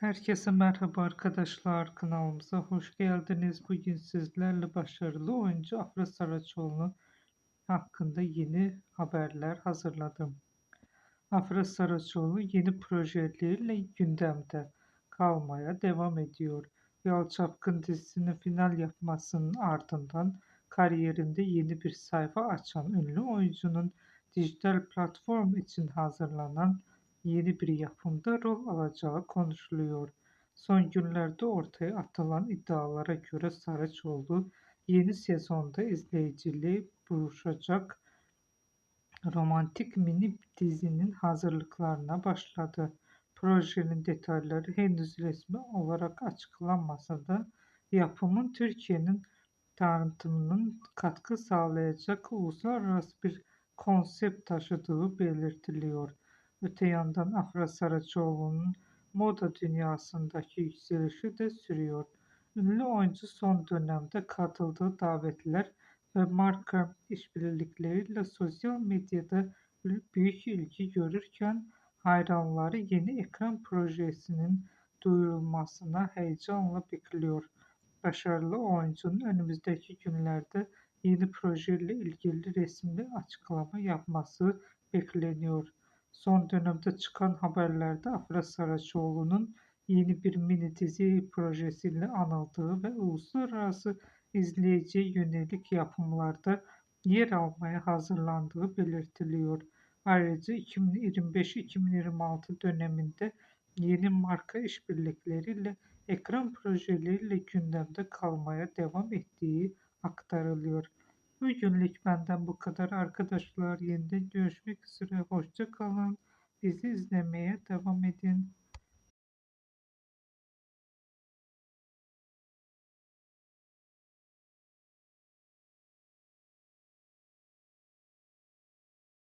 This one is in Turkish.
Herkese merhaba arkadaşlar, kanalımıza hoş geldiniz. Bugün sizlerle başarılı oyuncu Afra Saraçoğlu hakkında yeni haberler hazırladım. Afra Saraçoğlu yeni projeleriyle gündemde kalmaya devam ediyor. Yol Çapkın dizisinin final yapmasının ardından kariyerinde yeni bir sayfa açan ünlü oyuncunun dijital platform için hazırlanan yeni bir yapımda rol alacağı konuşuluyor. Son günlerde ortaya atılan iddialara göre Saraçoğlu yeni sezonda izleyiciliği buluşacak romantik mini dizinin hazırlıklarına başladı. Projenin detayları henüz resmi olarak açıklanmasa da yapımın Türkiye'nin tanıtımının katkı sağlayacak uluslararası bir konsept taşıdığı belirtiliyor. Öte yandan Afra Saraçoğlu'nun moda dünyasındaki yükselişi de sürüyor. Ünlü oyuncu son dönemde katıldığı davetler ve marka işbirlikleriyle sosyal medyada büyük ilgi görürken hayranları yeni ekran projesinin duyurulmasına heyecanla bekliyor. Başarılı oyuncunun önümüzdeki günlerde yeni projeyle ilgili resmi açıklama yapması bekleniyor. Son dönemde çıkan haberlerde Afra Saraçoğlu'nun yeni bir mini dizi projesiyle anıldığı ve uluslararası izleyiciye yönelik yapımlarda yer almaya hazırlandığı belirtiliyor. Ayrıca 2025-2026 döneminde yeni marka işbirlikleriyle ekran projeleriyle gündemde kalmaya devam ettiği aktarılıyor. Bugünlük benden bu kadar arkadaşlar. Yeniden görüşmek üzere. Hoşça kalın. Bizi izlemeye devam edin.